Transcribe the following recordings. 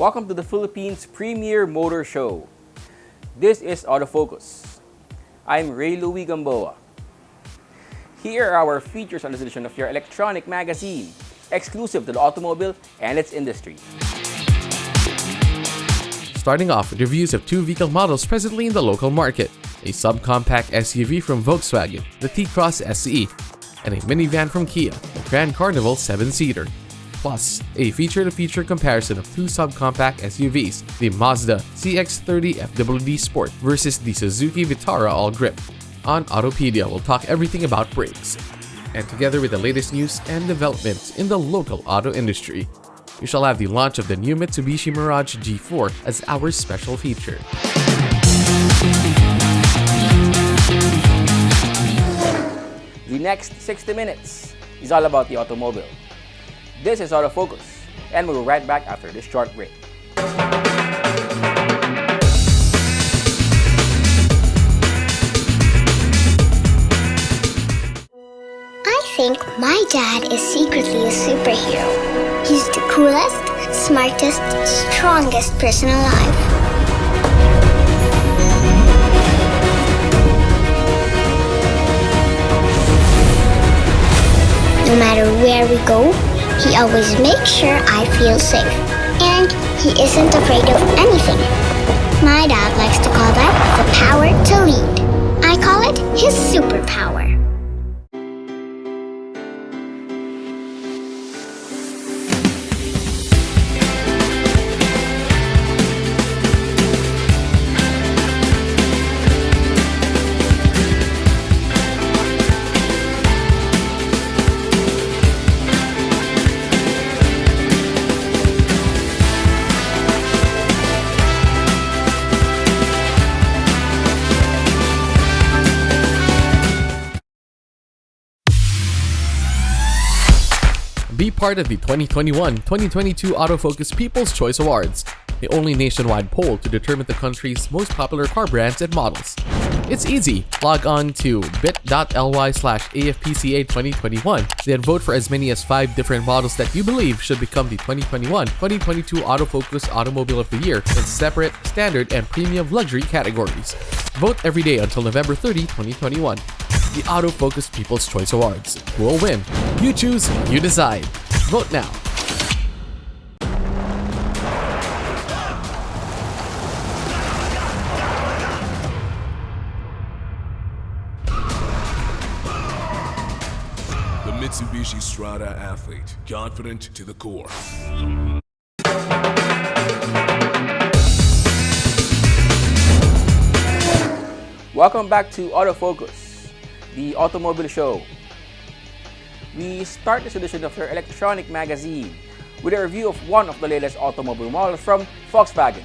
Welcome to the Philippines' premier motor show. This is Autofocus. I'm Ray Louis Gamboa. Here are our features on this edition of your electronic magazine, exclusive to the automobile and its industry. Starting off with reviews of two vehicle models presently in the local market, a subcompact SUV from Volkswagen, the T-Cross SE, and a minivan from Kia, the Grand Carnival 7-seater. Plus, a feature-to-feature comparison of two subcompact SUVs, the Mazda CX-30 FWD Sport versus the Suzuki Vitara All-Grip. On Autopedia, we'll talk everything about brakes, and together with the latest news and developments in the local auto industry, we shall have the launch of the new Mitsubishi Mirage G4 as our special feature. The next 60 minutes is all about the automobile. This is Autofocus, and we'll be right back after this short break. I think my dad is secretly a superhero. He's the coolest, smartest, strongest person alive. No matter where we go, he always makes sure I feel safe. And he isn't afraid of anything. My dad likes to call that the power to lead. I call it his superpower. Be part of the 2021-2022 Autofocus People's Choice Awards, the only nationwide poll to determine the country's most popular car brands and models. It's easy. Log on to bit.ly/AFPCA2021, then vote for as many as 5 different models that you believe should become the 2021-2022 Autofocus Automobile of the Year in separate, standard, and premium luxury categories. Vote every day until November 30, 2021. The Autofocus People's Choice Awards. Who will win? You choose, you decide. Vote now. The Mitsubishi Strada athlete, confident to the core. Welcome back to Autofocus, the automobile show. We start this edition of your electronic magazine with a review of one of the latest automobile models from Volkswagen.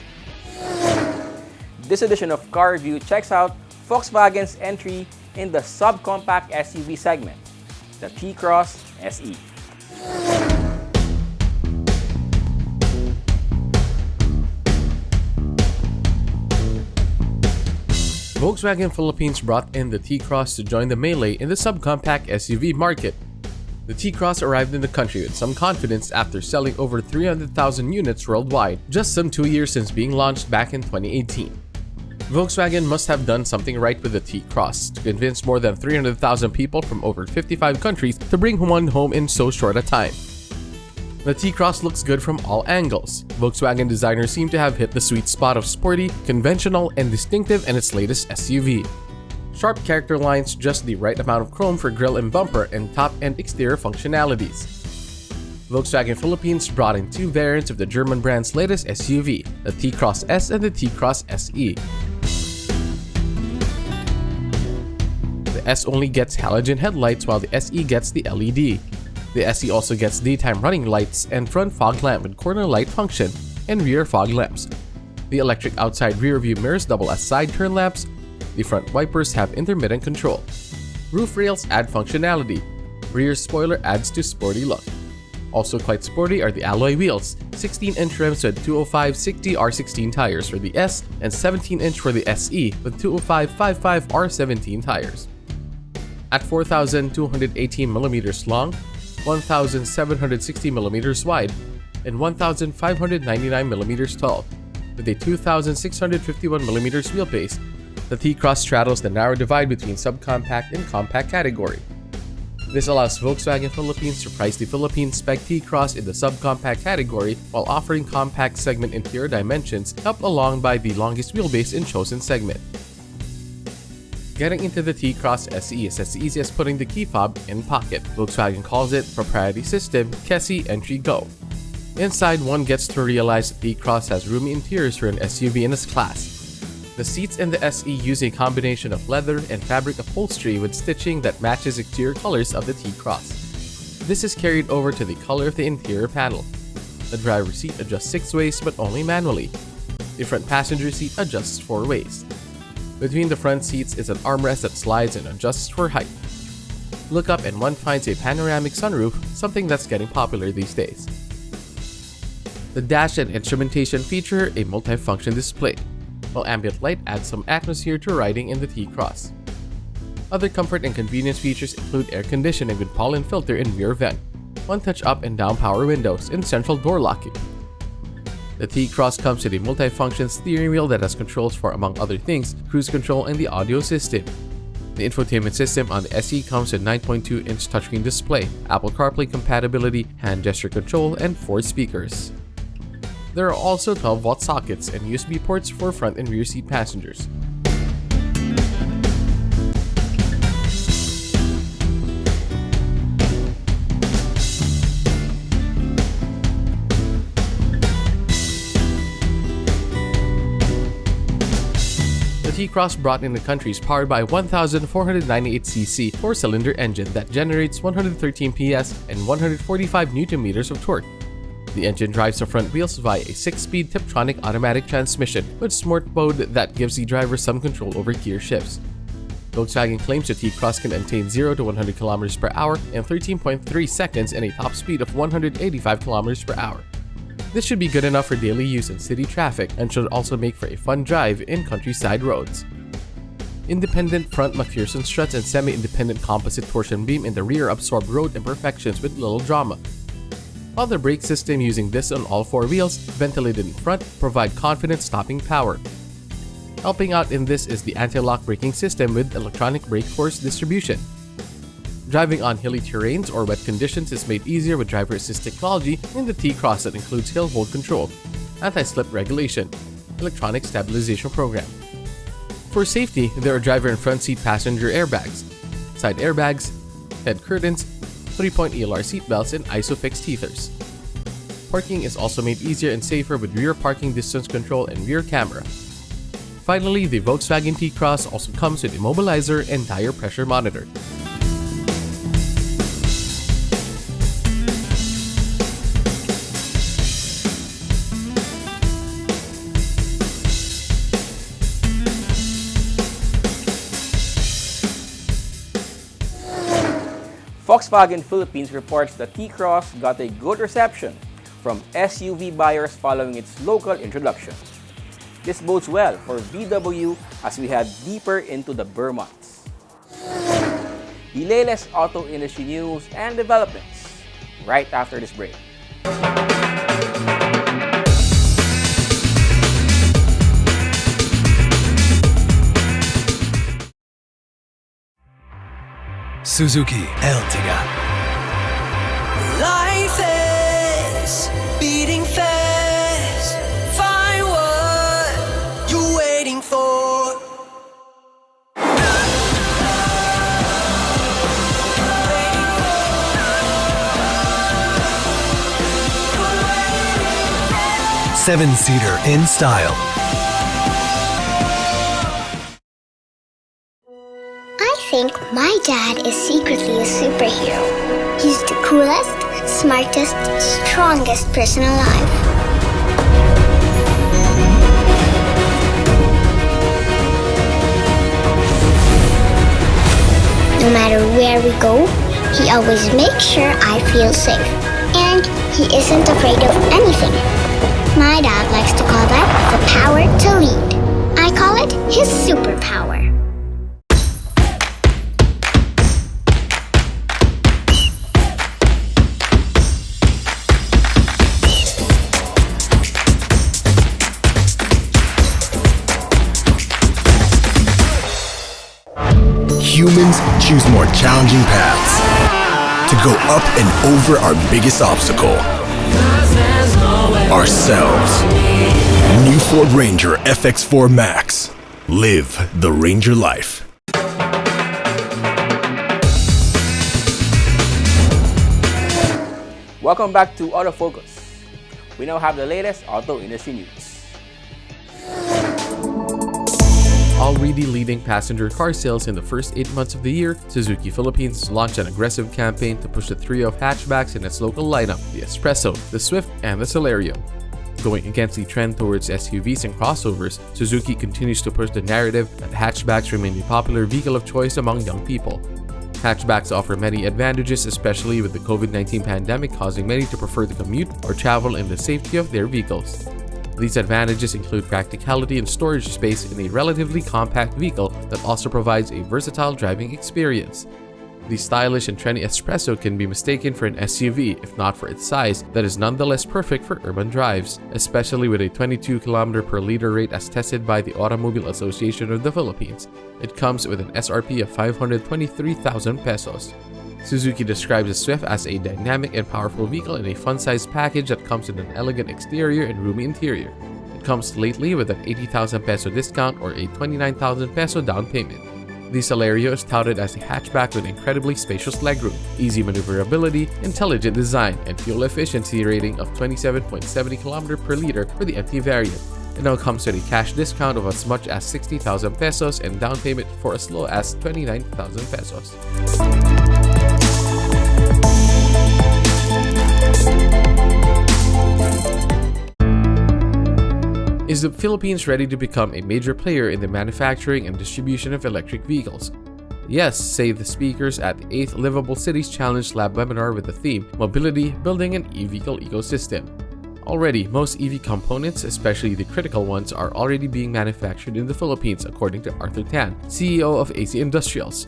This edition of Car Review checks out Volkswagen's entry in the subcompact SUV segment, the T-Cross SE. Volkswagen Philippines brought in the T-Cross to join the melee in the subcompact SUV market. The T-Cross arrived in the country with some confidence after selling over 300,000 units worldwide, just some 2 years since being launched back in 2018. Volkswagen must have done something right with the T-Cross to convince more than 300,000 people from over 55 countries to bring one home in so short a time. The T-Cross looks good from all angles. Volkswagen designers seem to have hit the sweet spot of sporty, conventional, and distinctive in its latest SUV. Sharp character lines, just the right amount of chrome for grille and bumper, and top and exterior functionalities. Volkswagen Philippines brought in 2 variants of the German brand's latest SUV, the T-Cross S and the T-Cross SE. The S only gets halogen headlights while the SE gets the LED. The SE also gets daytime running lights and front fog lamp with corner light function and rear fog lamps. The electric outside rear view mirrors double as side turn lamps. The front wipers have intermittent control. Roof rails add functionality. Rear spoiler adds to sporty look. Also quite sporty are the alloy wheels, 16-inch rims with 205/60 R16 tires for the S and 17-inch for the SE with 205/55 R17 tires. At 4,218mm long, 1,760mm wide, and 1,599mm tall. With a 2,651mm wheelbase, the T-Cross straddles the narrow divide between subcompact and compact category. This allows Volkswagen Philippines to price the Philippines spec T-Cross in the subcompact category while offering compact segment interior dimensions helped along by the longest wheelbase in chosen segment. Getting into the T-Cross SE is as easy as putting the key fob in pocket. Volkswagen calls it proprietary system KESI Entry Go. Inside, one gets to realize the T-Cross has roomy interiors for an SUV in its class. The seats in the SE use a combination of leather and fabric upholstery with stitching that matches exterior colors of the T-Cross. This is carried over to the color of the interior panel. The driver's seat adjusts 6 ways but only manually. The front passenger seat adjusts 4 ways. Between the front seats is an armrest that slides and adjusts for height. Look up and one finds a panoramic sunroof, something that's getting popular these days. The dash and instrumentation feature a multifunction display, while ambient light adds some atmosphere to riding in the T-Cross. Other comfort and convenience features include air conditioning with pollen filter and rear vent, one-touch up and down power windows, and central door locking. The T-Cross comes with a multifunction steering wheel that has controls for, among other things, cruise control and the audio system. The infotainment system on the SE comes with 9.2-inch touchscreen display, Apple CarPlay compatibility, hand gesture control, and 4 speakers. There are also 12-watt sockets and USB ports for front and rear seat passengers. The T-Cross brought in the country is powered by a 1,498cc 4-cylinder engine that generates 113 PS and 145 Nm of torque. The engine drives the front wheels via a 6-speed Tiptronic automatic transmission with Smart Mode that gives the driver some control over gear shifts. Volkswagen claims the T-Cross can attain 0 to 100 km per hour in 13.3 seconds and a top speed of 185 km per hour. This should be good enough for daily use in city traffic and should also make for a fun drive in countryside roads. Independent front McPherson struts and semi-independent composite torsion beam in the rear absorb road imperfections with little drama. While the brake system using this on all 4 wheels, ventilated in front, provide confident stopping power. Helping out in this is the anti-lock braking system with electronic brake force distribution. Driving on hilly terrains or wet conditions is made easier with driver assist technology in the T-Cross that includes hill hold control, anti-slip regulation, electronic stabilization program. For safety, there are driver and front seat passenger airbags, side airbags, head curtains, 3-point ELR seatbelts, and ISOFIX teethers. Parking is also made easier and safer with rear parking distance control and rear camera. Finally, the Volkswagen T-Cross also comes with immobilizer and tire pressure monitor. Volkswagen Philippines reports the T-Cross got a good reception from SUV buyers following its local introduction. This bodes well for VW as we head deeper into the Burr months. The latest auto industry news and developments right after this break. Suzuki Ertiga. Life is beating fast. Find what you're waiting for. Seven-seater in style. I think my dad is secretly a superhero. He's the coolest, smartest, strongest person alive. No matter where we go, he always makes sure I feel safe. And he isn't afraid of anything. My dad likes to call that the power to lead. I call it his superpower. choose more challenging paths to go up and over our biggest obstacle, ourselves. New Ford Ranger FX4 Max. Live the Ranger life. Welcome back to Autofocus. We now have the latest auto industry news. Already leading passenger car sales in the first 8 months of the year, Suzuki Philippines launched an aggressive campaign to push the trio of hatchbacks in its local lineup, the Espresso, the Swift, and the Celerio. Going against the trend towards SUVs and crossovers, Suzuki continues to push the narrative that hatchbacks remain the popular vehicle of choice among young people. Hatchbacks offer many advantages, especially with the COVID-19 pandemic causing many to prefer to commute or travel in the safety of their vehicles. These advantages include practicality and storage space in a relatively compact vehicle that also provides a versatile driving experience. The stylish and trendy Espresso can be mistaken for an SUV if not for its size, that is nonetheless perfect for urban drives, especially with a 22 km per liter rate as tested by the Automobile Association of the Philippines. It comes with an SRP of 523,000 pesos. Suzuki describes the Swift as a dynamic and powerful vehicle in a fun-sized package that comes with an elegant exterior and roomy interior. It comes lately with an 80,000 peso discount or a 29,000 peso down payment. The Celerio is touted as a hatchback with incredibly spacious legroom, easy maneuverability, intelligent design, and fuel efficiency rating of 27.70 km per liter for the MT variant. It now comes with a cash discount of as much as 60,000 pesos and down payment for as low as 29,000 pesos. Is the Philippines ready to become a major player in the manufacturing and distribution of electric vehicles? Yes, say the speakers at the 8th Livable Cities Challenge Lab webinar with the theme Mobility, Building an E-Vehicle Ecosystem. Already, most EV components, especially the critical ones, are already being manufactured in the Philippines, according to Arthur Tan, CEO of AC Industrials.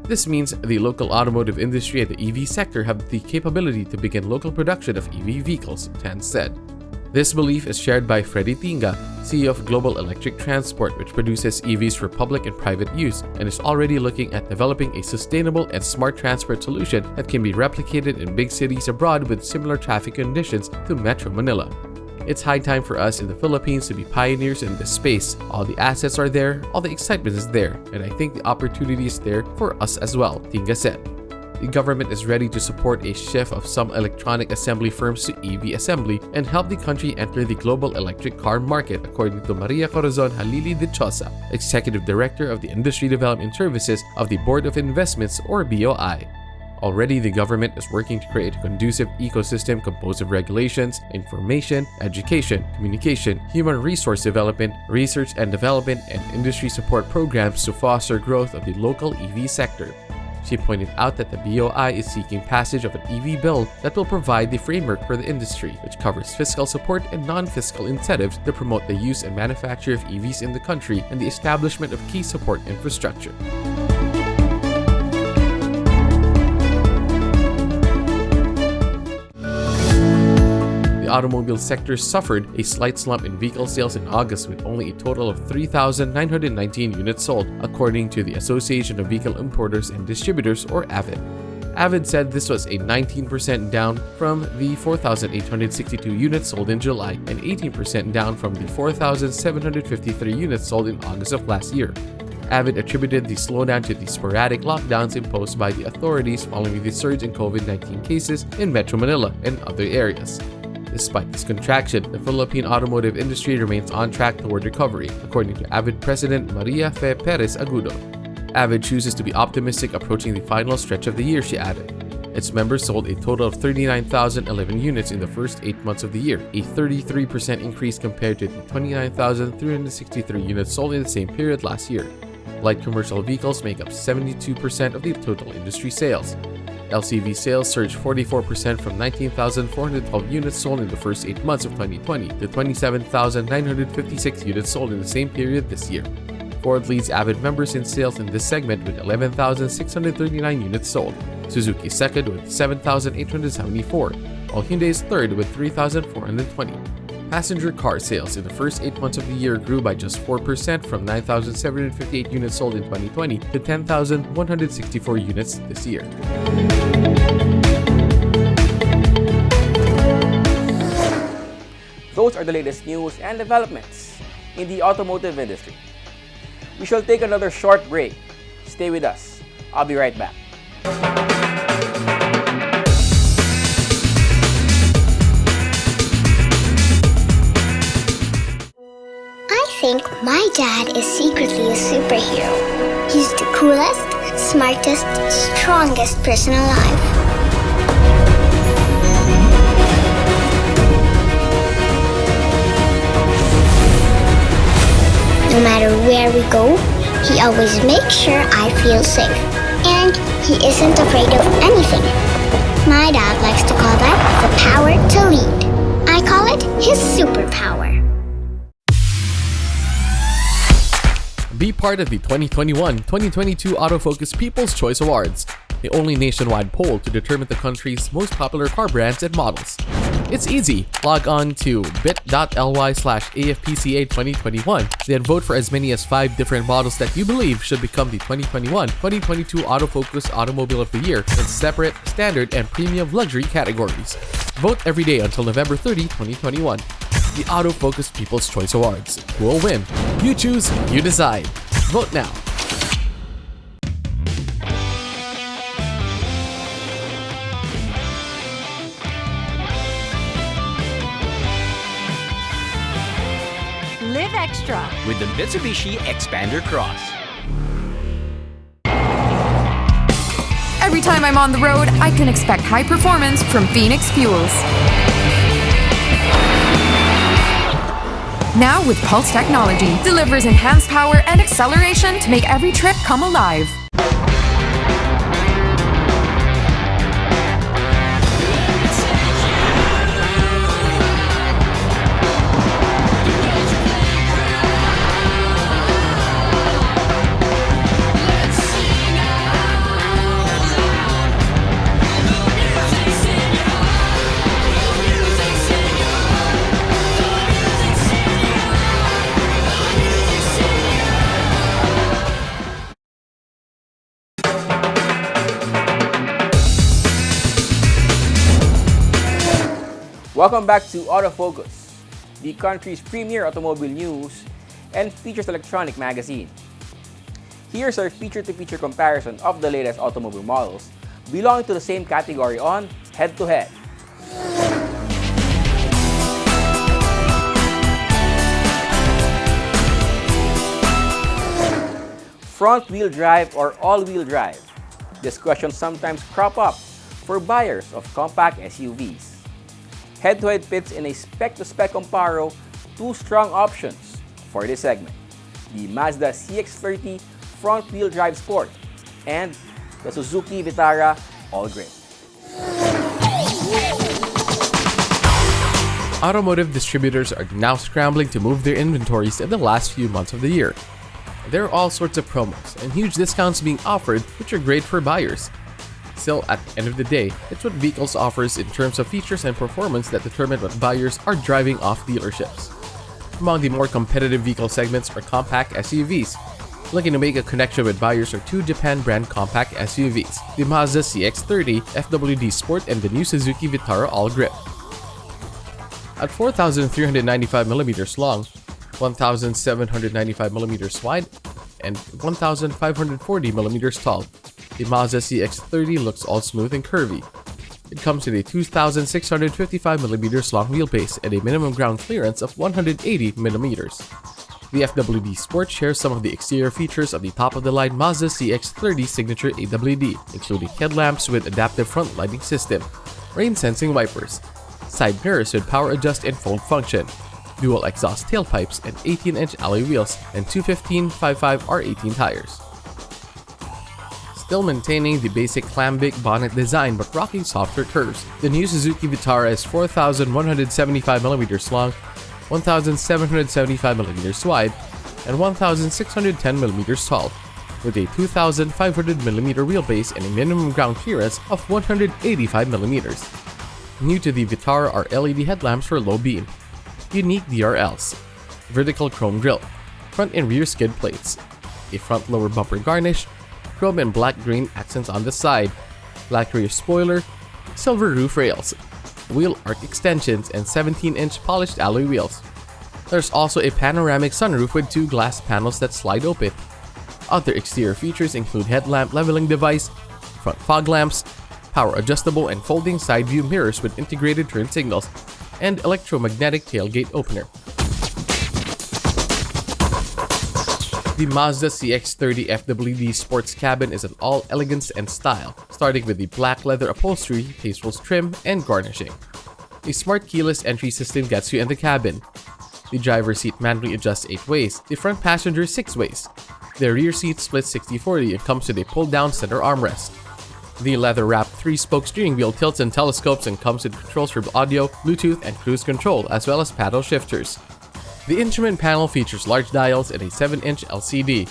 This means the local automotive industry and the EV sector have the capability to begin local production of EV vehicles, Tan said. This belief is shared by Freddy Tinga, CEO of Global Electric Transport, which produces EVs for public and private use and is already looking at developing a sustainable and smart transport solution that can be replicated in big cities abroad with similar traffic conditions to Metro Manila. It's high time for us in the Philippines to be pioneers in this space. All the assets are there, all the excitement is there, and I think the opportunity is there for us as well, Tinga said. The government is ready to support a shift of some electronic assembly firms to EV assembly and help the country enter the global electric car market, according to Maria Corazon Halili de Chosa, Executive Director of the Industry Development Services of the Board of Investments, or BOI. Already, the government is working to create a conducive ecosystem composed of regulations, information, education, communication, human resource development, research and development, and industry support programs to foster growth of the local EV sector. She pointed out that the BOI is seeking passage of an EV bill that will provide the framework for the industry, which covers fiscal support and non-fiscal incentives to promote the use and manufacture of EVs in the country and the establishment of key support infrastructure. The automobile sector suffered a slight slump in vehicle sales in August with only a total of 3,919 units sold, according to the Association of Vehicle Importers and Distributors, or AVID. AVID said this was a 19% down from the 4,862 units sold in July and 18% down from the 4,753 units sold in August of last year. AVID attributed the slowdown to the sporadic lockdowns imposed by the authorities following the surge in COVID-19 cases in Metro Manila and other areas. Despite this contraction, the Philippine automotive industry remains on track toward recovery, according to AVID President Maria Fe Perez Agudo. AVID chooses to be optimistic approaching the final stretch of the year, she added. Its members sold a total of 39,011 units in the first 8 months of the year, a 33% increase compared to the 29,363 units sold in the same period last year. Light commercial vehicles make up 72% of the total industry sales. LCV sales surged 44% from 19,412 units sold in the first 8 months of 2020 to 27,956 units sold in the same period this year. Ford leads AVID members in sales in this segment with 11,639 units sold. Suzuki is second with 7,874, while Hyundai is third with 3,420. Passenger car sales in the first 8 months of the year grew by just 4% from 9,758 units sold in 2020 to 10,164 units this year. Those are the latest news and developments in the automotive industry. We shall take another short break. Stay with us. I'll be right back. I think my dad is secretly a superhero. He's the coolest, smartest, strongest person alive. No matter where we go, he always makes sure I feel safe. And he isn't afraid of anything. My dad likes to call that the power to lead. I call it his superpower. Be part of the 2021-2022 Autofocus People's Choice Awards, the only nationwide poll to determine the country's most popular car brands and models. It's easy. Log on to bit.ly/AFPCA2021, then vote for as many as 5 different models that you believe should become the 2021-2022 Autofocus Automobile of the Year in separate, standard, and premium luxury categories. Vote every day until November 30, 2021. The Autofocus People's Choice Awards. Who will win? You choose, you decide. Vote now. Live extra with the Mitsubishi Xpander Cross. Every time I'm on the road, I can expect high performance from Phoenix Fuels. Now with Pulse technology, delivers enhanced power and acceleration to make every trip come alive. Welcome back to Autofocus, the country's premier automobile news and features electronic magazine. Here's our feature-to-feature comparison of the latest automobile models belonging to the same category on Head to Head. Front-wheel drive or all-wheel drive? This question sometimes crop up for buyers of compact SUVs. Head-to-head pits in a spec-to-spec comparo 2 strong options for this segment: the Mazda CX-30 front-wheel drive Sport and the Suzuki Vitara All-Grip. Automotive distributors are now scrambling to move their inventories in the last few months of the year. There are all sorts of promos and huge discounts being offered, which are great for buyers. Still, at the end of the day, it's what vehicles offers in terms of features and performance that determine what buyers are driving off dealerships. Among the more competitive vehicle segments are compact SUVs. Looking to make a connection with buyers are 2 Japan brand compact SUVs, the Mazda CX-30 FWD Sport and the new Suzuki Vitara All-Grip. At 4,395mm long, 1,795mm wide, and 1,540mm tall, the Mazda CX-30 looks all smooth and curvy. It comes with a 2,655mm long wheelbase and a minimum ground clearance of 180mm. The FWD Sport shares some of the exterior features of the top-of-the-line Mazda CX-30 signature AWD, including headlamps with adaptive front lighting system, rain-sensing wipers, side mirrors with power adjust and fold function, dual exhaust tailpipes and 18-inch alloy wheels and 215/55 R18 tires. Still maintaining the basic clambic bonnet design but rocking softer curves, the new Suzuki Vitara is 4,175mm long, 1,775mm wide, and 1,610mm tall, with a 2,500mm wheelbase and a minimum ground clearance of 185mm. New to the Vitara are LED headlamps for low beam. unique DRLs, vertical chrome grille, front and rear skid plates, a front lower bumper garnish, chrome and black-green accents on the side, black rear spoiler, silver roof rails, wheel arc extensions, and 17-inch polished alloy wheels. There's also a panoramic sunroof with 2 glass panels that slide open. Other exterior features include headlamp leveling device, front fog lamps, power adjustable and folding side view mirrors with integrated turn signals, and electromagnetic tailgate opener. The Mazda CX-30 FWD sports cabin is an all elegance and style, starting with the black leather upholstery, Tasteful's trim, and garnishing. A smart keyless entry system gets you in the cabin. The driver's seat manually adjusts 8 ways, the front passenger 6 ways. The rear seat splits 60-40 and comes with a pull-down center armrest. The leather-wrapped 3-spoke steering wheel tilts and telescopes and comes with controls for audio, Bluetooth, and cruise control, as well as paddle shifters. The instrument panel features large dials and a 7-inch LCD.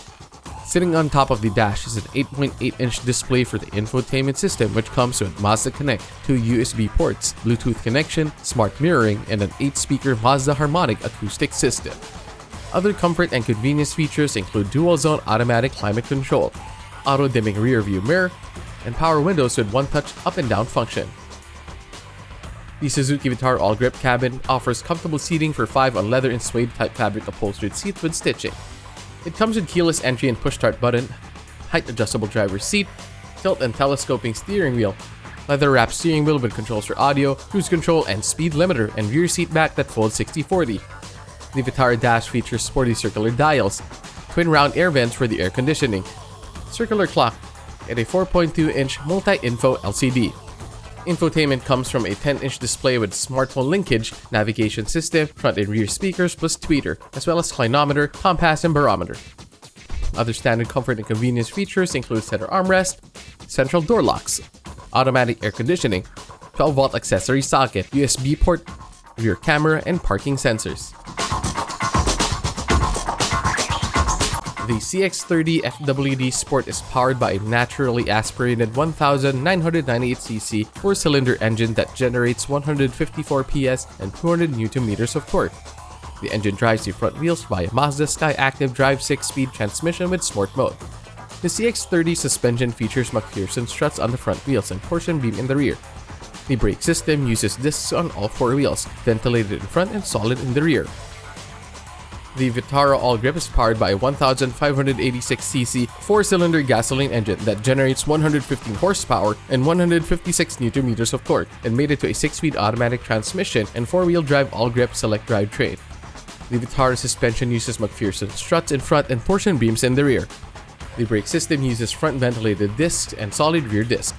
Sitting on top of the dash is an 8.8-inch display for the infotainment system, which comes with Mazda Connect, 2 USB ports, Bluetooth connection, smart mirroring, and an 8-speaker Mazda Harmonic acoustic system. Other comfort and convenience features include dual-zone automatic climate control, auto-dimming rear-view mirror, and power windows with one-touch up and down function. The Suzuki Vitara all-grip cabin offers comfortable seating for 5 on leather and suede type fabric upholstered seats with stitching. It comes with keyless entry and push-start button, height-adjustable driver's seat, tilt and telescoping steering wheel, leather-wrapped steering wheel with controls for audio, cruise control, and speed limiter, and rear seat back that folds 60-40. The Vitara dash features sporty circular dials, twin round air vents for the air conditioning, circular clock, and a 4.2-inch multi-info LCD. Infotainment comes from a 10-inch display with smartphone linkage, navigation system, front and rear speakers plus tweeter, as well as clinometer, compass, and barometer. Other standard comfort and convenience features include center armrest, central door locks, automatic air conditioning, 12-volt accessory socket, USB port, rear camera, and parking sensors. The CX-30 FWD Sport is powered by a naturally aspirated 1,998cc 4-cylinder engine that generates 154 PS and 200 Nm of torque. The engine drives the front wheels via Mazda Skyactiv Drive 6-speed transmission with Sport mode. The CX-30 suspension features McPherson struts on the front wheels and torsion beam in the rear. The brake system uses discs on all 4 wheels, ventilated in front and solid in the rear. The Vitara all-grip is powered by a 1,586cc 4-cylinder gasoline engine that generates 115 horsepower and 156 Nm of torque, and made it to a 6-speed automatic transmission and 4-wheel drive all-grip select drivetrain. The Vitara suspension uses McPherson struts in front and torsion beams in the rear. The brake system uses front ventilated discs and solid rear discs.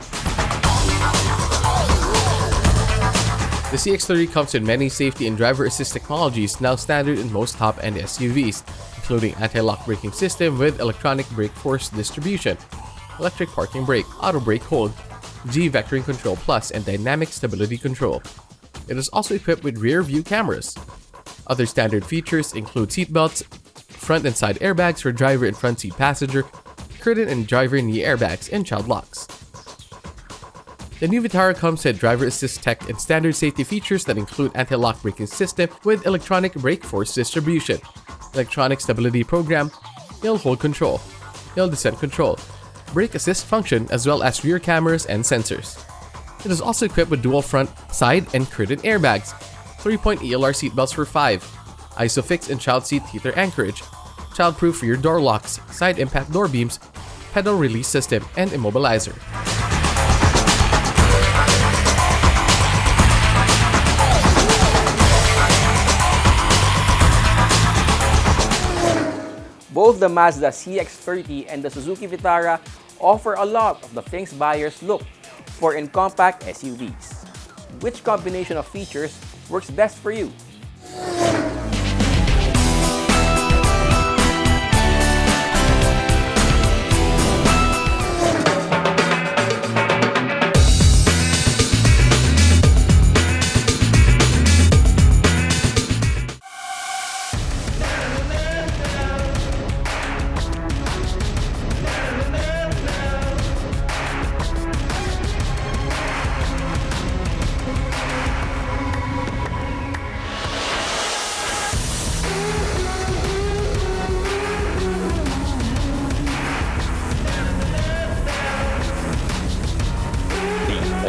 The CX-30 comes with many safety and driver assist technologies now standard in most top-end SUVs, including anti-lock braking system with electronic brake force distribution, electric parking brake, auto brake hold, G vectoring control plus, and dynamic stability control. It is also equipped with rear view cameras. Other standard features include seat belts, front and side airbags for driver and front seat passenger, curtain and driver knee airbags, and child locks. The new Vitara comes with driver assist tech and standard safety features that include anti-lock braking system with electronic brake force distribution, electronic stability program, hill hold control, hill descent control, brake assist function, as well as rear cameras and sensors. It is also equipped with dual front, side, and curtain airbags, 3-point ELR seatbelts for 5, ISOFIX and child seat heater anchorage, child-proof rear door locks, side impact door beams, pedal release system, and immobilizer. Both the Mazda CX-30 and the Suzuki Vitara offer a lot of the things buyers look for in compact SUVs. Which combination of features works best for you?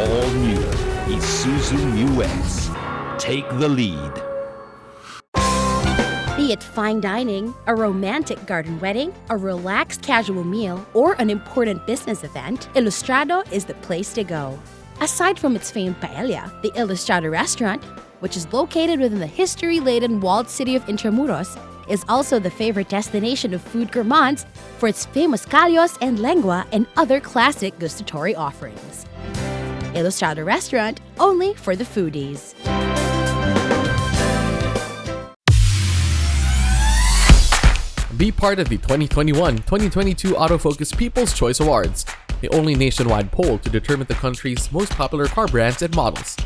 All new Isuzu Mu X. Take the lead. Be it fine dining, a romantic garden wedding, a relaxed casual meal, or an important business event, Ilustrado is the place to go. Aside from its famed paella, the Ilustrado restaurant, which is located within the history-laden walled city of Intramuros, is also the favorite destination of food gourmands for its famous callos and lengua and other classic gustatory offerings. Ilustrado restaurant, only for the foodies. Be part of the 2021-2022 Autofocus People's Choice Awards, the only nationwide poll to determine the country's most popular car brands and models.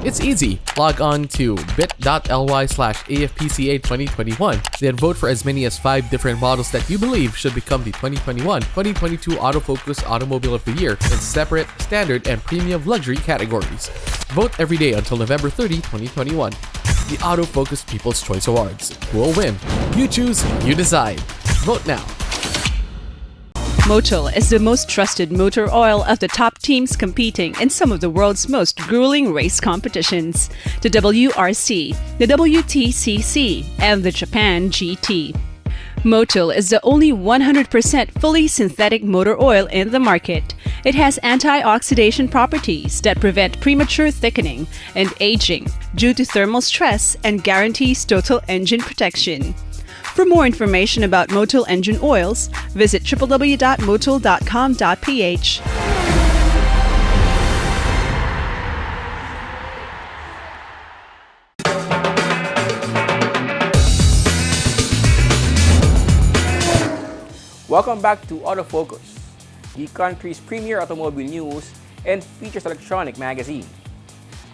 It's easy. Log on to bit.ly/AFPCA2021, then vote for as many as 5 different models that you believe should become the 2021-2022 Autofocus Automobile of the Year in separate, standard, and premium luxury categories. Vote every day until November 30, 2021. The Autofocus People's Choice Awards. Who will win? You choose, you decide. Vote now. Motul is the most trusted motor oil of the top teams competing in some of the world's most grueling race competitions: the WRC, the WTCC, and the Japan GT. Motul is the only 100% fully synthetic motor oil in the market. It has antioxidant properties that prevent premature thickening and aging due to thermal stress and guarantees total engine protection. For more information about Motul engine oils, visit www.motul.com.ph. Welcome back to Autofocus, the country's premier automobile news and features electronic magazine.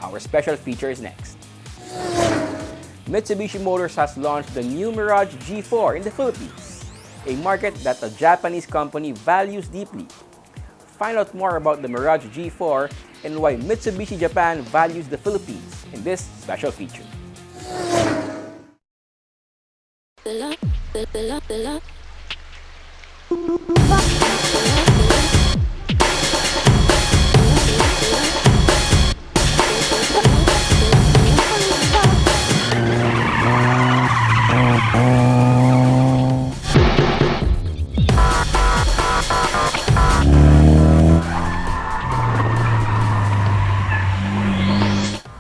Our special feature is next. Mitsubishi Motors has launched the new Mirage G4 in the Philippines, a market that the Japanese company values deeply. Find out more about the Mirage G4 and why Mitsubishi Japan values the Philippines in this special feature.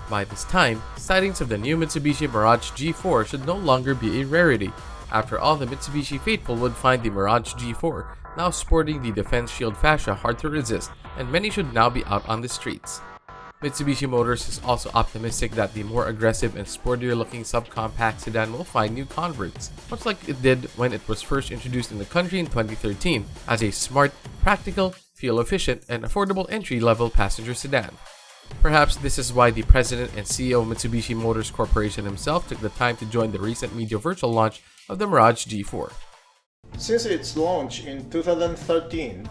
By this time, sightings of the new Mitsubishi Mirage G4 should no longer be a rarity. After all, the Mitsubishi faithful would find the Mirage G4 now sporting the Defense Shield fascia hard to resist, and many should now be out on the streets. Mitsubishi Motors is also optimistic that the more aggressive and sportier looking subcompact sedan will find new converts, much like it did when it was first introduced in the country in 2013 as a smart, practical, fuel-efficient, and affordable entry-level passenger sedan. Perhaps this is why the president and CEO of Mitsubishi Motors Corporation himself took the time to join the recent media virtual launch of the Mirage G4. Since its launch in 2013,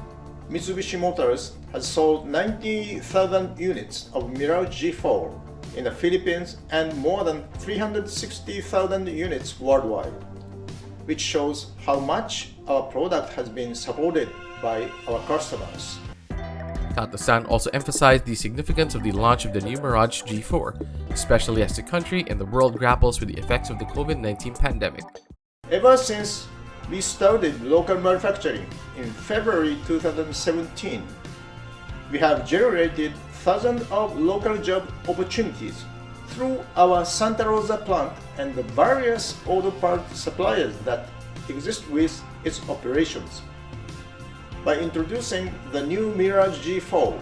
Mitsubishi Motors has sold 90,000 units of Mirage G4 in the Philippines and more than 360,000 units worldwide, which shows how much our product has been supported by our customers. Kato-san also emphasized the significance of the launch of the new Mirage G4, especially as the country and the world grapples with the effects of the COVID-19 pandemic. Ever since we started local manufacturing in February 2017, we have generated thousands of local job opportunities through our Santa Rosa plant and the various auto part suppliers that exist with its operations. By introducing the new Mirage G4,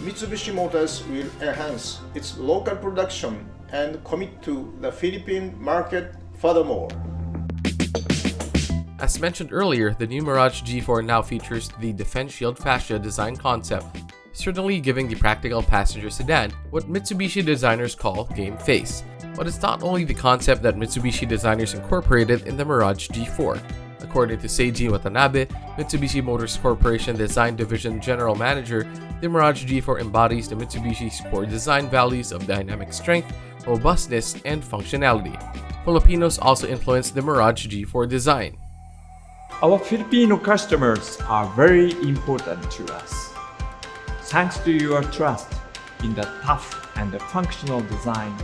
Mitsubishi Motors will enhance its local production and commit to the Philippine market furthermore. As mentioned earlier, the new Mirage G4 now features the Defense Shield fascia design concept, certainly giving the practical passenger sedan what Mitsubishi designers call game face. But it's not only the concept that Mitsubishi designers incorporated in the Mirage G4. According to Seiji Watanabe, Mitsubishi Motors Corporation Design Division General Manager, the Mirage G4 embodies the Mitsubishi's core design values of dynamic strength, robustness, and functionality. Filipinos also influenced the Mirage G4 design. Our Filipino customers are very important to us. Thanks to your trust, in the tough and the functional design.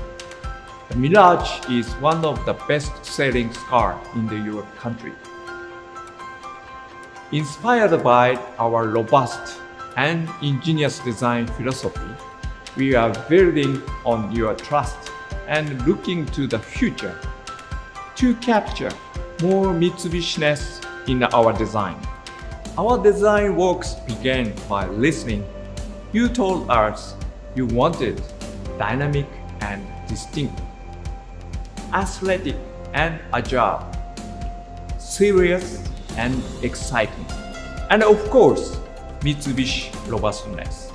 The Mirage is one of the best-selling cars in the Europe country. Inspired by our robust and ingenious design philosophy, we are building on your trust and looking to the future to capture more Mitsubishi-ness in our design. Our design works began by listening. You told us you wanted dynamic and distinct, athletic and agile, serious and exciting, and of course, Mitsubishi robustness.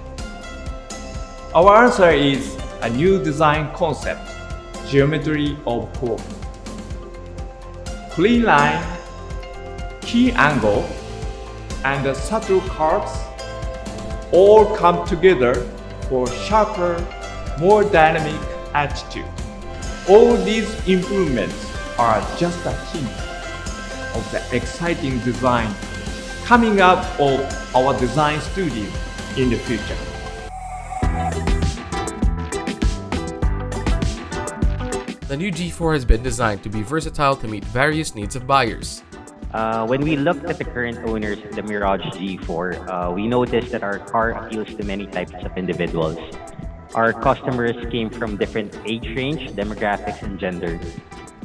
Our answer is a new design concept, geometry of form. Clean line, key angle, and the subtle curves all come together for sharper, more dynamic attitude. All these improvements are just a hint of the exciting design coming up of our design studio in the future. The new G4 has been designed to be versatile to meet various needs of buyers. When we looked at the current owners of the Mirage G4, we noticed that our car appeals to many types of individuals. Our customers came from different age range, demographics, and gender.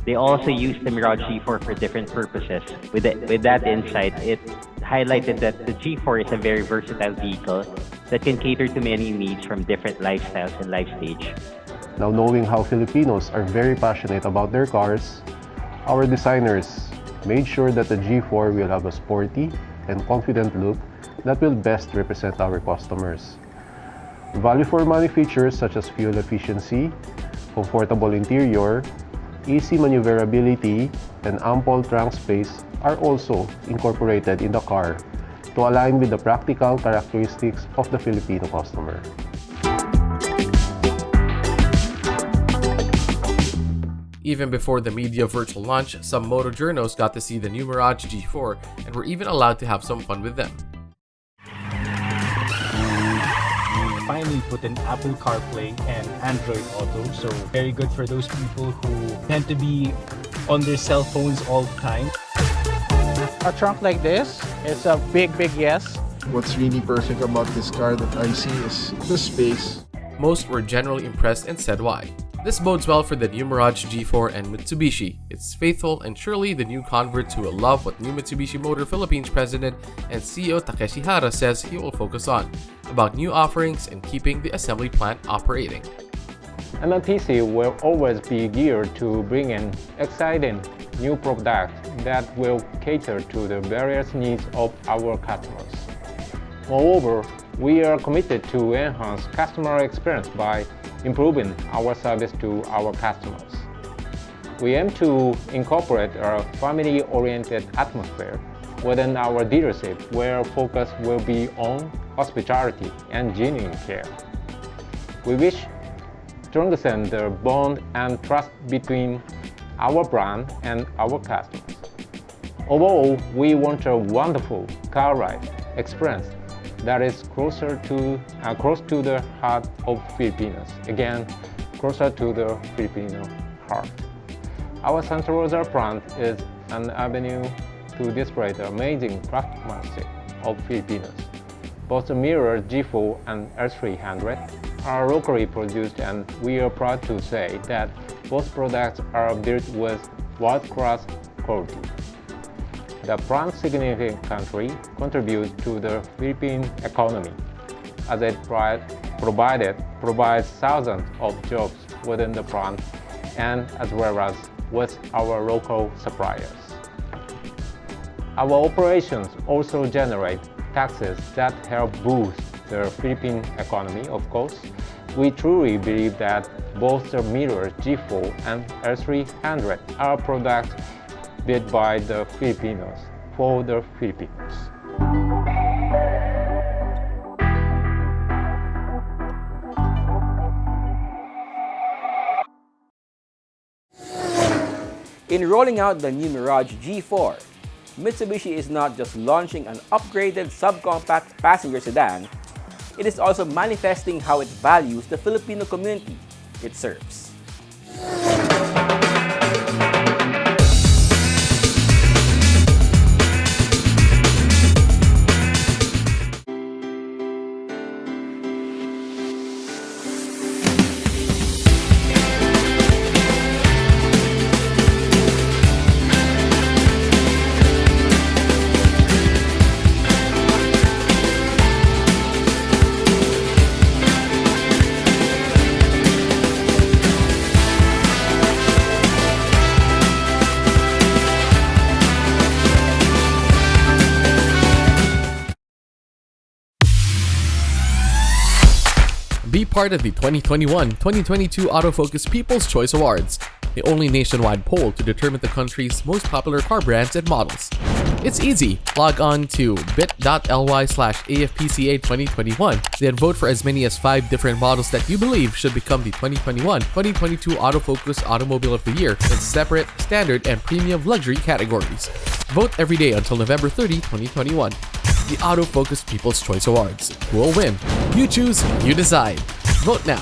They also use the Mirage G4 for different purposes. With that insight, it highlighted that the G4 is a very versatile vehicle that can cater to many needs from different lifestyles and life stage. Now, knowing how Filipinos are very passionate about their cars, our designers made sure that the G4 will have a sporty and confident look that will best represent our customers. Value for money features such as fuel efficiency, comfortable interior, easy maneuverability, and ample trunk space are also incorporated in the car to align with the practical characteristics of the Filipino customer. Even before the media virtual launch, some motojournos got to see the new Mirage G4 and were even allowed to have some fun with them. Finally put in Apple CarPlay and Android Auto, so very good for those people who tend to be on their cell phones all the time. A trunk like this, it's a big yes. What's really perfect about this car that I see is the space. Most were generally impressed and said why. This bodes well for the new Mirage G4 and Mitsubishi. It's faithful and surely the new converts who will love what new Mitsubishi Motor Philippines President and CEO Takeshi Hara says he will focus on, about new offerings and keeping the assembly plant operating. MMPC will always be geared to bring in exciting new products that will cater to the various needs of our customers. Moreover, we are committed to enhance customer experience by improving our service to our customers. We aim to incorporate a family-oriented atmosphere within our dealership where focus will be on hospitality and genuine care. We wish to strengthen the bond and trust between our brand and our customers. Overall, we want a wonderful car ride experience that is close to the heart of Filipinos. Again, closer to the Filipino heart. Our Santa Rosa plant is an avenue to display the amazing craftsmanship of Filipinos. Both the Mirage G4 and S300 are locally produced, and we are proud to say that both products are built with world-class quality. The plant significantly contributes to the Philippine economy, as it provides thousands of jobs within the plant and as well as with our local suppliers. Our operations also generate taxes that help boost the Philippine economy, of course. We truly believe that both the Mirage G4 and S300 are products built by the Filipinos for the Filipinos. In rolling out the new Mirage G4, Mitsubishi is not just launching an upgraded subcompact passenger sedan, it is also manifesting how it values the Filipino community it serves. Be part of the 2021-2022 Autofocus People's Choice Awards, the only nationwide poll to determine the country's most popular car brands and models. It's easy. Log on to bit.ly/AFPCA2021, then vote for as many as 5 different models that you believe should become the 2021-2022 Autofocus Automobile of the Year in separate, standard, and premium luxury categories. Vote every day until November 30, 2021. The Autofocus People's Choice Awards. Who will win? You choose, you decide. Vote now.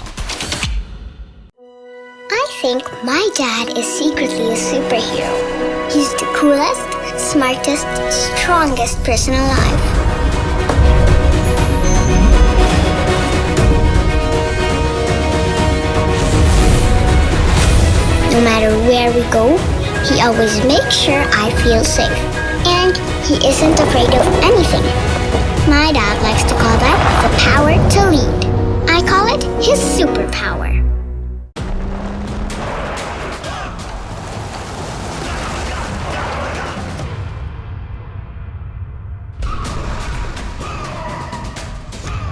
I think my dad is secretly a superhero. He's the coolest, smartest, strongest person alive. No matter where we go, he always makes sure I feel safe. And he isn't afraid of anything. My dad likes to call that the power to lead. I call it his superpower.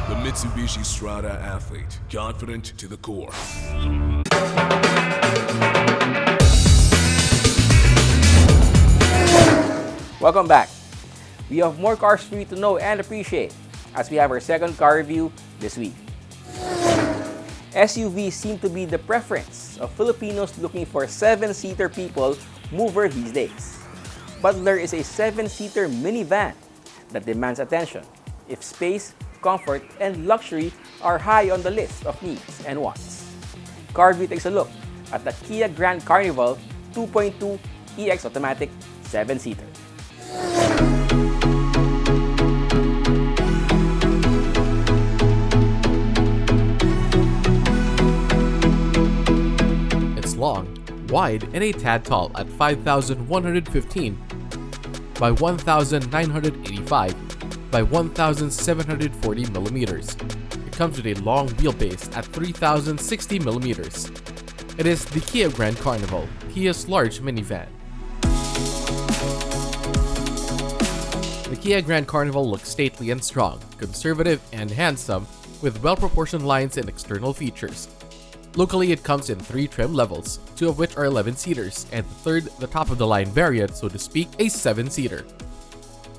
The Mitsubishi Strada athlete, confident to the core. Welcome back. We have more cars for you to know and appreciate as we have our second car review this week. SUVs seem to be the preference of Filipinos looking for 7-seater people mover these days. But there is a 7-seater minivan that demands attention if space, comfort, and luxury are high on the list of needs and wants. Car review takes a look at the Kia Grand Carnival 2.2 EX Automatic 7-seater. It's long, wide, and a tad tall at 5,115 by 1,985 by 1,740 millimeters. It comes with a long wheelbase at 3,060 millimeters. It is the Kia Grand Carnival, Kia's large minivan. The Kia Grand Carnival looks stately and strong, conservative and handsome, with well-proportioned lines and external features. Locally, it comes in 3 trim levels, 2 of which are 11-seaters, and the third, the top-of-the-line variant, so to speak, a 7-seater.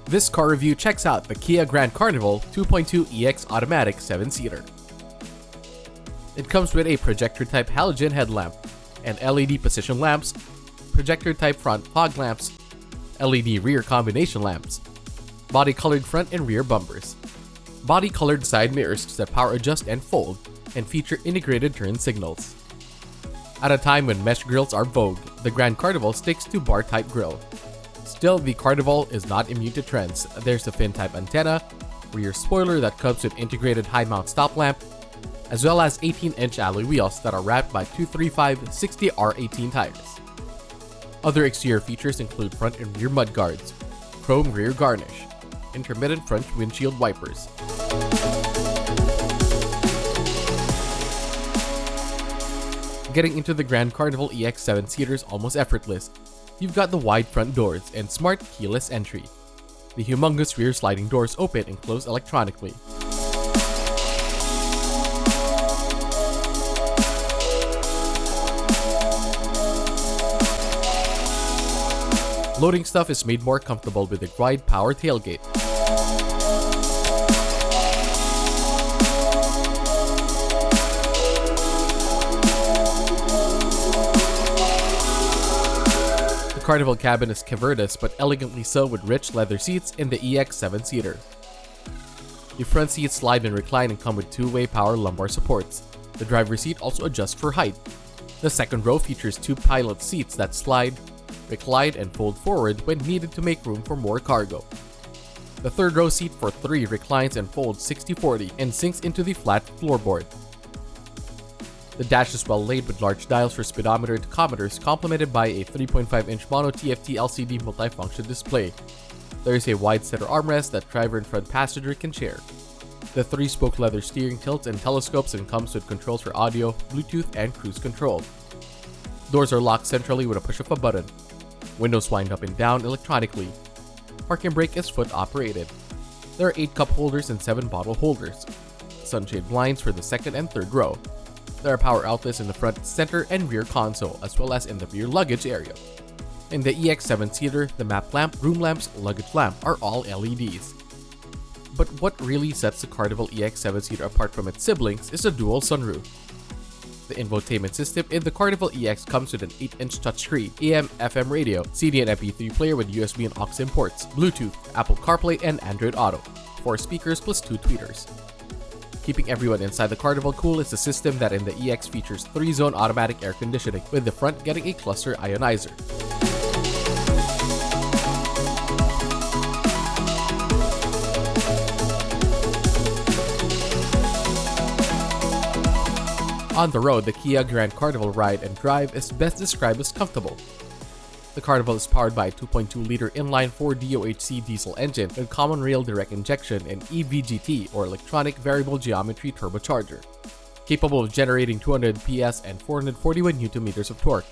This car review checks out the Kia Grand Carnival 2.2 EX Automatic 7-seater. It comes with a projector-type halogen headlamp and LED position lamps, projector-type front fog lamps, LED rear combination lamps, body-colored front and rear bumpers, body-colored side mirrors that power adjust and fold, and feature integrated turn signals. At a time when mesh grills are vogue, the Grand Carnival sticks to bar-type grille. Still, the Carnival is not immune to trends. There's a fin-type antenna, rear spoiler that comes with integrated high-mount stop lamp, as well as 18-inch alloy wheels that are wrapped by 235/60R18 tires. Other exterior features include front and rear mudguards, chrome rear garnish, intermittent front windshield wipers. Getting into the Grand Carnival EX 7-seater is almost effortless. You've got the wide front doors and smart keyless entry. The humongous rear sliding doors open and close electronically. Loading stuff is made more comfortable with the wide power tailgate. The Carnival cabin is cavernous but elegantly so with rich leather seats in the EX 7-seater. The front seats slide and recline and come with two-way power lumbar supports. The driver's seat also adjusts for height. The second row features two pilot seats that slide, recline, and fold forward when needed to make room for more cargo. The third row seat for 3 reclines and folds 60-40 and sinks into the flat floorboard. The dash is well laid with large dials for speedometer and tachometers, complemented by a 3.5-inch mono TFT LCD multifunction display. There is a wide center armrest that driver and front passenger can share. The 3-spoke leather steering tilts and telescopes and comes with controls for audio, Bluetooth, and cruise control. Doors are locked centrally with a push of a button. Windows wind up and down electronically. Park and brake is foot operated. There are 8 cup holders and 7 bottle holders. Sunshade blinds for the second and third row. There are power outlets in the front, center, and rear console, as well as in the rear luggage area. In the EX7-seater, the map lamp, room lamps, luggage lamp are all LEDs. But what really sets the Carnival EX7-seater apart from its siblings is the dual sunroof. The infotainment system in the Carnival EX comes with an 8-inch touchscreen, AM/FM radio, CD and MP3 player with USB and aux imports, Bluetooth, Apple CarPlay, and Android Auto, 4 speakers plus 2 tweeters. Keeping everyone inside the Carnival cool is a system that in the EX features 3-zone automatic air conditioning, with the front getting a cluster ionizer. On the road, the Kia Grand Carnival ride and drive is best described as comfortable. The Carnival is powered by a 2.2-liter inline-4 DOHC diesel engine with common rail direct injection and EVGT or electronic variable geometry turbocharger. Capable of generating 200 PS and 441 Nm of torque,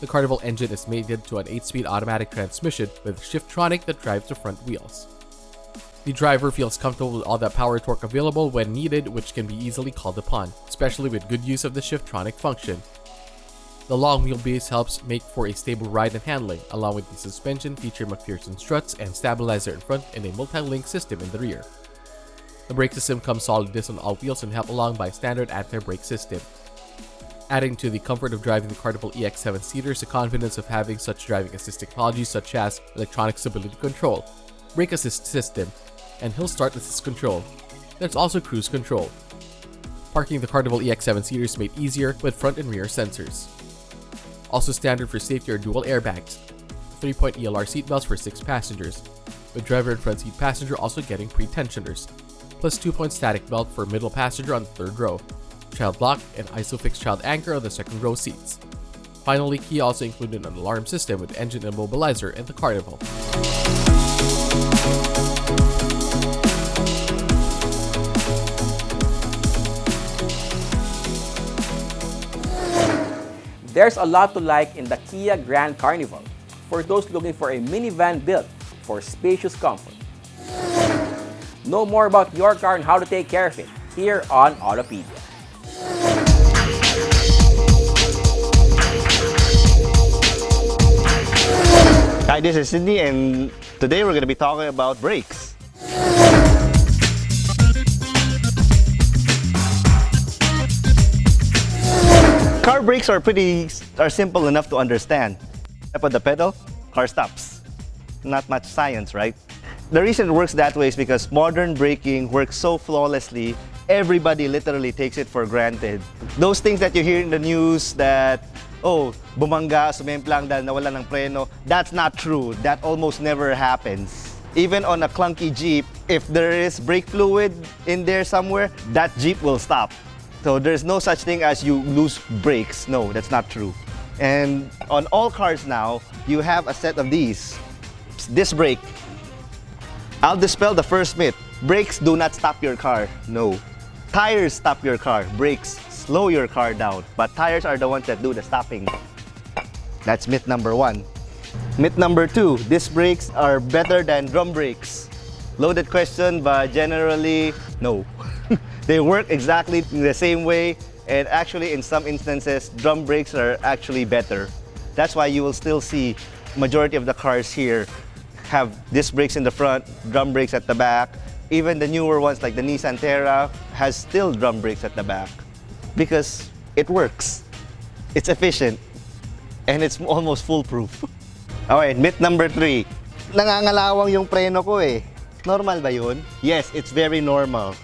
the Carnival engine is mated to an 8-speed automatic transmission with Shiftronic that drives the front wheels. The driver feels comfortable with all that power torque available when needed, which can be easily called upon, especially with good use of the Shiftronic function. The long wheelbase helps make for a stable ride and handling, along with the suspension feature McPherson struts and stabilizer in front and a multi-link system in the rear. The brake system comes solid disc on all wheels and helped along by standard anti-brake system. Adding to the comfort of driving the Carnival EX7-seater is the confidence of having such driving assist technologies such as electronic stability control, brake assist system, and hill start assist control. There's also cruise control. Parking the Carnival EX7-seater is made easier with front and rear sensors. Also standard for safety are dual airbags, 3-point ELR seatbelts for 6 passengers, with driver and front seat passenger also getting pre-tensioners, plus 2-point static belt for middle passenger on the third row, child lock, and ISOFIX child anchor on the second row seats. Finally, Kia also included an alarm system with engine immobilizer in the Carnival. There's a lot to like in the Kia Grand Carnival for those looking for a minivan built for spacious comfort. Know more about your car and how to take care of it here on Autopedia. Hi, this is Sydney, and today we're going to be talking about brakes. Car brakes are simple enough to understand. Step on the pedal, car stops. Not much science, right? The reason it works that way is because modern braking works so flawlessly, everybody literally takes it for granted. Those things that you hear in the news that, oh, bumangga, sumemplang dahil nawala ng preno, that's not true. That almost never happens. Even on a clunky Jeep, if there is brake fluid in there somewhere, that Jeep will stop. So there's no such thing as you lose brakes. No, that's not true. And on all cars now, you have a set of these. This brake. I'll dispel the first myth. Brakes do not stop your car. No. Tires stop your car. Brakes slow your car down. But tires are the ones that do the stopping. That's myth number 1. Myth number 2, disc brakes are better than drum brakes. Loaded question, but generally, no. They work exactly the same way, and actually in some instances, drum brakes are actually better. That's why you will still see majority of the cars here have disc brakes in the front, drum brakes at the back. Even the newer ones like the Nissan Terra has still drum brakes at the back because it works. It's efficient, and it's almost foolproof. Okay, myth number 3. Nangangalawang yung preno ko eh. Normal ba yun? Yes, it's very normal.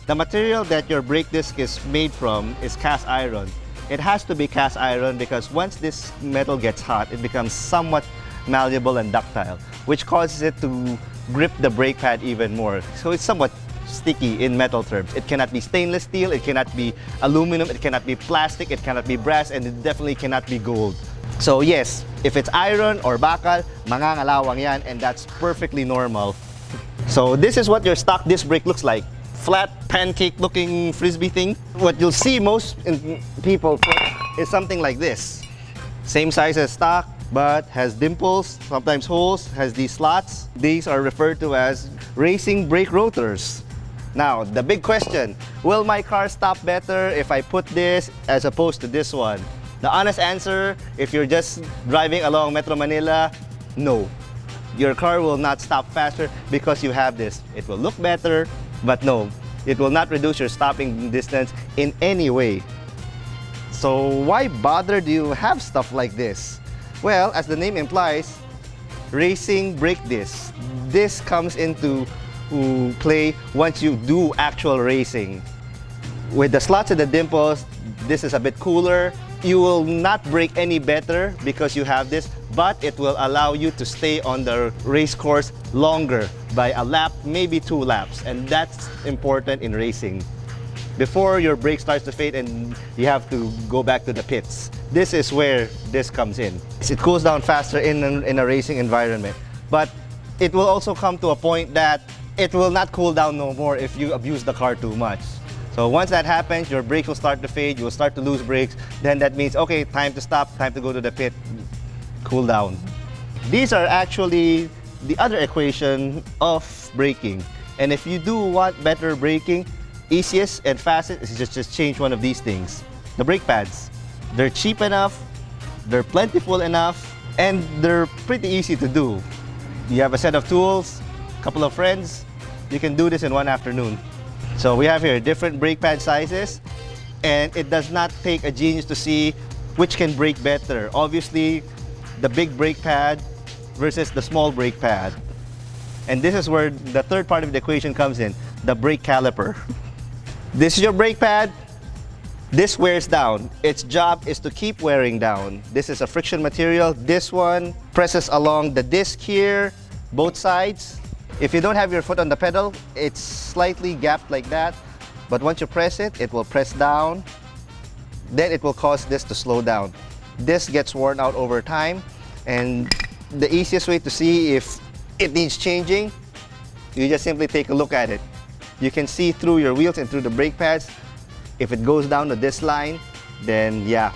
The material that your brake disc is made from is cast iron. It has to be cast iron because once this metal gets hot, it becomes somewhat malleable and ductile, which causes it to grip the brake pad even more. So it's somewhat sticky in metal terms. It cannot be stainless steel, it cannot be aluminum, it cannot be plastic, it cannot be brass, and it definitely cannot be gold. So yes, if it's iron or bakal, mangangalawang yan, and that's perfectly normal. So this is what your stock disc brake looks like. Flat, pancake-looking frisbee thing. What you'll see most in people is something like this. Same size as stock, but has dimples, sometimes holes, has these slots. These are referred to as racing brake rotors. Now, the big question, will my car stop better if I put this as opposed to this one? The honest answer, if you're just driving along Metro Manila, no. Your car will not stop faster because you have this. It will look better, but no, it will not reduce your stopping distance in any way. So why bother do you have stuff like this? Well, as the name implies, racing brake disc. This comes into play once you do actual racing. With the slots and the dimples, this is a bit cooler. You will not brake any better because you have this, but it will allow you to stay on the race course longer by a lap, maybe 2 laps, and that's important in racing. Before your brake starts to fade and you have to go back to the pits. This is where this comes in. It cools down faster in a racing environment, but it will also come to a point that it will not cool down no more if you abuse the car too much. So once that happens, your brakes will start to fade, you will start to lose brakes, then that means, okay, time to stop, time to go to the pit, cool down. These are actually the other equation of braking. And if you do want better braking, easiest and fastest is just change one of these things. The brake pads. They're cheap enough, they're plentiful enough, and they're pretty easy to do. You have a set of tools, a couple of friends, you can do this in one afternoon. So we have here different brake pad sizes, and it does not take a genius to see which can brake better. Obviously, the big brake pad versus the small brake pad. And this is where the third part of the equation comes in, the brake caliper. This is your brake pad. This wears down. Its job is to keep wearing down. This is a friction material. This one presses along the disc here, both sides. If you don't have your foot on the pedal, it's slightly gapped like that. But once you press it, it will press down. Then it will cause this to slow down. This gets worn out over time. And the easiest way to see if it needs changing, you just simply take a look at it. You can see through your wheels and through the brake pads. If it goes down to this line, then yeah,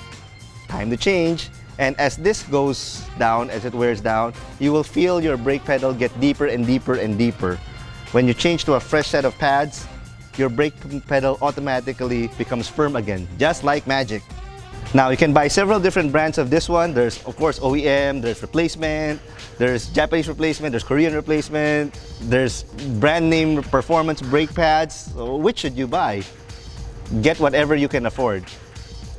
time to change. And as this goes down, as it wears down, you will feel your brake pedal get deeper and deeper and deeper. When you change to a fresh set of pads, your brake pedal automatically becomes firm again, just like magic. Now you can buy several different brands of this one. There's of course OEM, there's replacement, there's Japanese replacement, there's Korean replacement, there's brand name performance brake pads. So which should you buy? Get whatever you can afford.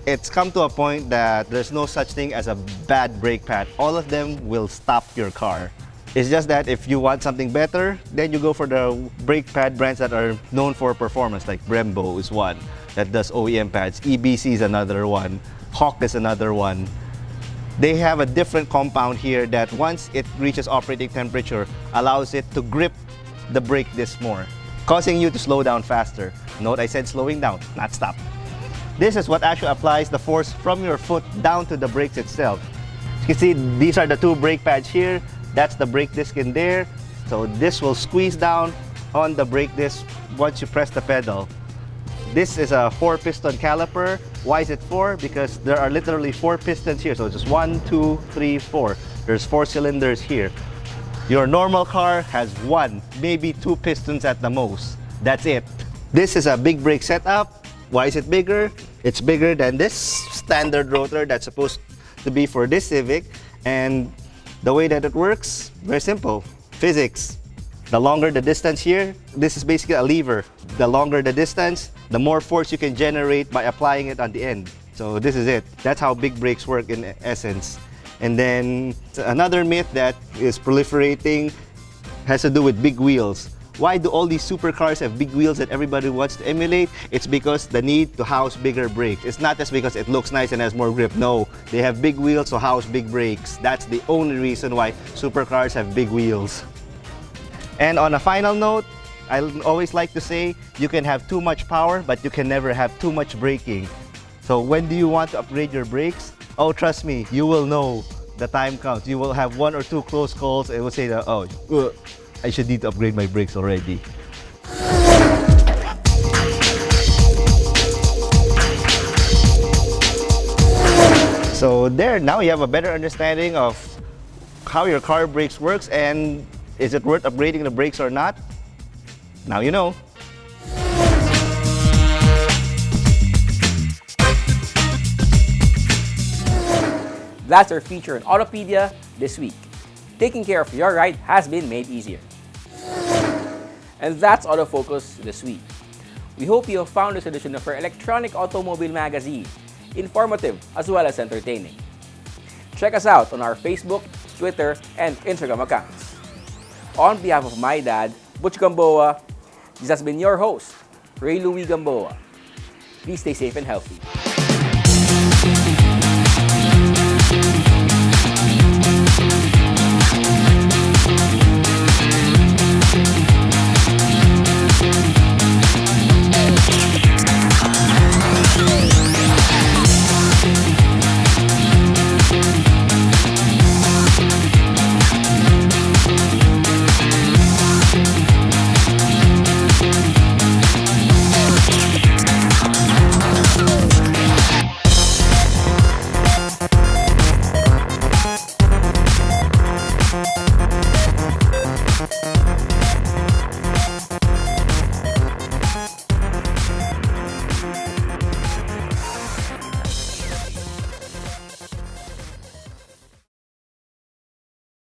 It's come to a point that there's no such thing as a bad brake pad. All of them will stop your car. It's just that if you want something better, then you go for the brake pad brands that are known for performance, like Brembo is one that does OEM pads. EBC is another one. Hawk is another one. They have a different compound here that once it reaches operating temperature, allows it to grip the brake disc more, causing you to slow down faster. Note I said slowing down, not stop. This is what actually applies the force from your foot down to the brakes itself. You can see these are the two brake pads here. That's the brake disc in there. So this will squeeze down on the brake disc once you press the pedal. This is a 4-piston caliper. Why is it 4? Because there are literally 4 pistons here. So it's just 1, 2, 3, 4. There's 4 cylinders here. Your normal car has 1, maybe 2 pistons at the most. That's it. This is a big brake setup. Why is it bigger? It's bigger than this standard rotor that's supposed to be for this Civic. And the way that it works, very simple. Physics. The longer the distance here, this is basically a lever. The longer the distance, the more force you can generate by applying it on the end. So this is it. That's how big brakes work in essence. And then another myth that is proliferating has to do with big wheels. Why do all these supercars have big wheels that everybody wants to emulate? It's because the need to house bigger brakes. It's not just because it looks nice and has more grip. No, they have big wheels to house big brakes. That's the only reason why supercars have big wheels. And on a final note, I always like to say, you can have too much power, but you can never have too much braking. So when do you want to upgrade your brakes? Oh, trust me, you will know. The time comes. You will have 1 or 2 close calls and will say that, oh, I should need to upgrade my brakes already. So there, now you have a better understanding of how your car brakes works and is it worth upgrading the brakes or not? Now you know. That's our feature on Autopedia this week. Taking care of your ride has been made easier. And that's Autofocus this week. We hope you have found this edition of our electronic automobile magazine informative as well as entertaining. Check us out on our Facebook, Twitter, and Instagram accounts. On behalf of my dad, Butch Gamboa, this has been your host, Ray Louis Gamboa. Please stay safe and healthy.